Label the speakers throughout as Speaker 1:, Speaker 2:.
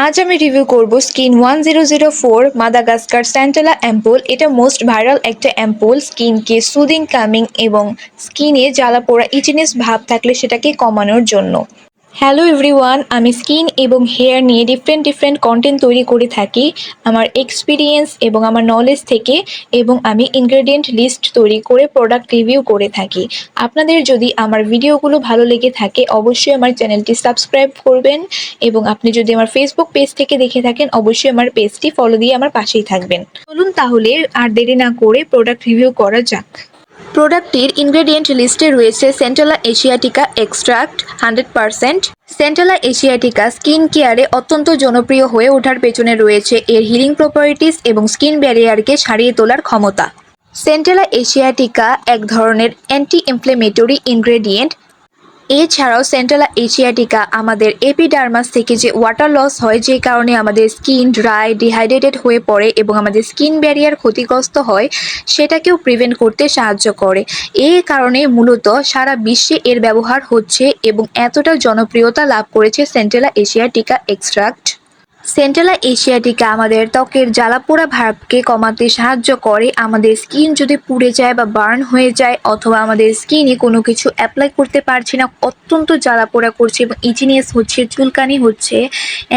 Speaker 1: আজ আমি রিভিউ করব স্কিন 1004 মাদাগাস্কার স্যান্টেলা অ্যাম্পুল। এটা মোস্ট ভাইরাল একটা অ্যাম্পুল, স্কিনকে সুদিং কামিং এবং স্কিনে জ্বালা পোড়া ইচিনেস ভাব থাকলে সেটাকে কমানোর জন্য। হ্যালো এভরিওয়ান, আমি স্কিন এবং হেয়ার নিয়ে ডিফারেন্ট কন্টেন্ট তৈরি করে থাকি আমার এক্সপিরিয়েন্স এবং আমার নলেজ থেকে, এবং আমি ইনগ্রেডিয়েন্ট লিস্ট তৈরি করে প্রোডাক্ট রিভিউ করে থাকি। আপনাদের যদি আমার ভিডিওগুলো ভালো লেগে থাকে অবশ্যই আমার চ্যানেলটি সাবস্ক্রাইব করবেন, এবং আপনি যদি আমার ফেসবুক পেজ থেকে দেখে থাকেন অবশ্যই আমার পেজটি ফলো দিয়ে আমার পাশেই থাকবেন। চলুন তাহলে আর দেরি না করে প্রোডাক্ট রিভিউ করা যাক। প্রোডাক্টটির ইনগ্রেডিয়েন্ট লিস্টে রয়েছে সেন্টালা এশিয়াটিকা এক্সট্রাক্ট 100%। সেন্টালা এশিয়াটিকা স্কিন কেয়ারে অত্যন্ত জনপ্রিয় হয়ে ওঠার পেছনে রয়েছে এর হিলিং প্রপার্টিস এবং স্কিন ব্যারিয়ারকে ছাড়িয়ে তোলার ক্ষমতা। সেন্টালা এশিয়াটিকা এক ধরনের অ্যান্টি ইনফ্লেমেটরি ইনগ্রেডিয়েন্ট। এছাড়াও সেন্টালা এশিয়াটিকা আমাদের এপিডার্মাস থেকে যে ওয়াটার লস হয়, যে কারণে আমাদের স্কিন ড্রাই ডিহাইড্রেটেড হয়ে পড়ে এবং আমাদের স্কিন ব্যারিয়ার ক্ষতিগ্রস্ত হয়, সেটাকেও প্রিভেন্ট করতে সাহায্য করে। এই কারণে মূলত সারা বিশ্বে এর ব্যবহার হচ্ছে এবং এতটা জনপ্রিয়তা লাভ করেছে সেন্টালা এশিয়াটিকা এক্সট্রাক্ট। সেন্টালা এশিয়াটিকা আমাদের ত্বকের জ্বালাপোড়া ভাবকে কমাতে সাহায্য করে। আমাদের স্কিন যদি পুড়ে যায় বা বার্ন হয়ে যায়, অথবা আমাদের স্কিনে কোনো কিছু অ্যাপ্লাই করতে পারছি না, অত্যন্ত জ্বালাপোড়া করছে এবং ইচিনেস হচ্ছে, চুলকানি হচ্ছে,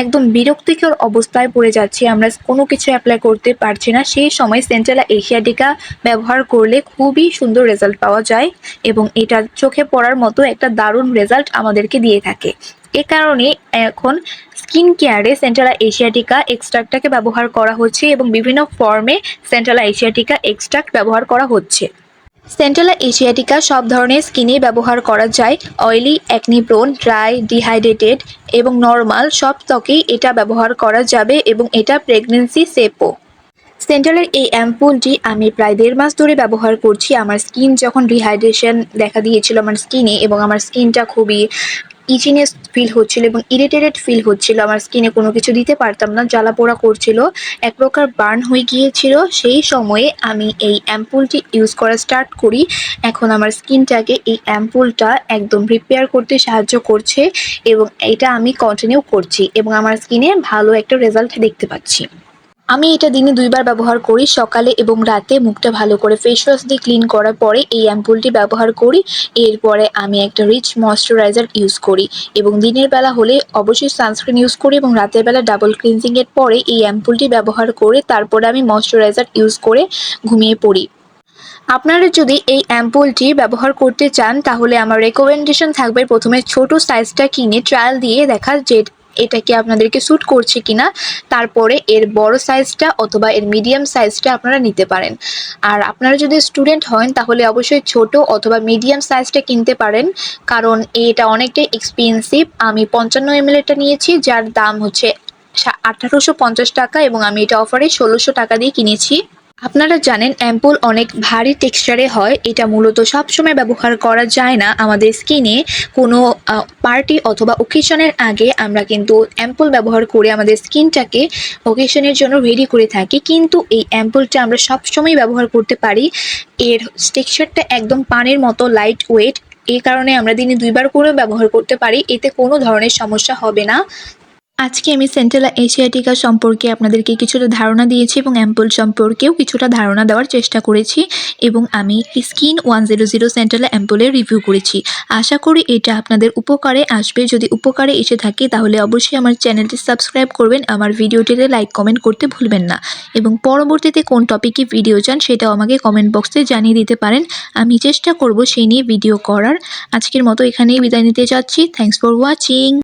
Speaker 1: একদম বিরক্তিকর অবস্থায় পড়ে যাচ্ছে, আমরা কোনো কিছু অ্যাপ্লাই করতে পারছি না, সেই সময় সেন্টালা এশিয়াটিকা ব্যবহার করলে খুবই সুন্দর রেজাল্ট পাওয়া যায় এবং এটা চোখে পড়ার মতো একটা দারুণ রেজাল্ট আমাদেরকে দিয়ে থাকে। এ কারণে এখন স্কিন কেয়ারে সেন্টালা এশিয়াটিকা এক্সট্রাক্টটাকে ব্যবহার করা হচ্ছে এবং বিভিন্ন ফর্মে সেন্টালা এশিয়াটিকা এক্সট্রাক্ট ব্যবহার করা হচ্ছে। সেন্টালা এশিয়াটিকা সব ধরনের স্কিনে ব্যবহার করা যায়, oily, acne prone, dry, dehydrated এবং নর্মাল সব ত্বকেই এটা ব্যবহার করা যাবে এবং এটা প্রেগনেন্সি সেফও। সেন্টালের এই অ্যাম্পুলটি আমি প্রায় 1.5 মাস ধরে ব্যবহার করছি। আমার স্কিন যখন ডিহাইড্রেশন দেখা দিয়েছিল আমার স্কিনে, এবং আমার স্কিনটা খুবই ইচিনেস ফিল হচ্ছিল এবং ইরিটেটেড ফিল হচ্ছিল, আমার স্কিনে কোনো কিছু দিতে পারতাম না, জ্বালা পোড়া করছিল, এক প্রকার বার্ন হয়ে গিয়েছিল, সেই সময়ে আমি এই অ্যাম্পুলটি ইউজ করা স্টার্ট করি। এখন আমার স্কিনটাকে এই অ্যাম্পুলটা একদম রিপেয়ার করতে সাহায্য করছে এবং এটা আমি কন্টিনিউ করছি এবং আমার স্কিনে ভালো একটা রেজাল্ট দেখতে পাচ্ছি। আমি এটা দিনে 2 বার ব্যবহার করি, সকালে এবং রাতে। মুখটা ভালো করে ফেস ওয়াশ দিয়ে ক্লিন করার পরে এই অ্যাম্পুলটি ব্যবহার করি। এরপরে আমি একটা রিচ ময়শ্চারাইজার ইউজ করি এবং দিনের বেলা হলে অবশ্যই সানস্ক্রিন ইউজ করি এবং রাতের বেলা ডাবল ক্লিনজিংয়ের পরে এই অ্যাম্পুলটি ব্যবহার করে তারপরে আমি ময়শ্চারাইজার ইউজ করে ঘুমিয়ে পড়ি। আপনারা যদি এই অ্যাম্পুলটি ব্যবহার করতে চান তাহলে আমার রেকমেন্ডেশন থাকবে প্রথমে ছোট সাইজটা কিনে ট্রায়াল দিয়ে দেখা যে এটা কি আপনাদেরকে স্যুট করছে কিনা, তারপরে এর বড় সাইজটা অথবা এর মিডিয়াম সাইজটা আপনারা নিতে পারেন। আর আপনারা যদি স্টুডেন্ট হন তাহলে অবশ্যই ছোট অথবা মিডিয়াম সাইজটা কিনতে পারেন, কারণ এটা অনেকটাই এক্সপেন্সিভ। আমি 55 ml এটা নিয়েছি, যার দাম হচ্ছে 1850 টাকা এবং আমি এটা অফারে 1600 টাকা দিয়ে কিনেছি। আপনারা জানেন অ্যাম্পুল অনেক ভারী টেক্সচারে হয়, এটা মূলত সবসময় ব্যবহার করা যায় না আমাদের স্কিনে। কোনো পার্টি অথবা ওকেশনের আগে আমরা কিন্তু অ্যাম্পুল ব্যবহার করে আমাদের স্কিনটাকে ওকেশনের জন্য রেডি করে থাকি, কিন্তু এই অ্যাম্পুলটা আমরা সবসময় ব্যবহার করতে পারি। এর টেক্সচারটা একদম পানির মতো লাইট ওয়েট, এই কারণে আমরা দিনে 2 বার করে ব্যবহার করতে পারি, এতে কোনো ধরনের সমস্যা হবে না। আজকে আমি সেন্টালা এশিয়াটিকা সম্পর্কে আপনাদেরকে কিছুটা ধারণা দিয়েছি এবং অ্যাম্পুল সম্পর্কেও কিছুটা ধারণা দেওয়ার চেষ্টা করেছি, এবং আমি স্কিন 100 সেন্টালা অ্যাম্পুলের রিভিউ করেছি। আশা করি এটা আপনাদের উপকারে আসবে। যদি উপকারে এসে থাকে তাহলে অবশ্যই আমার চ্যানেলটি সাবস্ক্রাইব করবেন, আমার ভিডিওটিতে লাইক কমেন্ট করতে ভুলবেন না, এবং পরবর্তীতে কোন টপিকে ভিডিও চান সেটাও আমাকে কমেন্ট বক্সে জানিয়ে দিতে পারেন। আমি চেষ্টা করব সেই নিয়ে ভিডিও করার। আজকের মতো এখানেই বিদায় নিতে যাচ্ছি। Thanks for watching.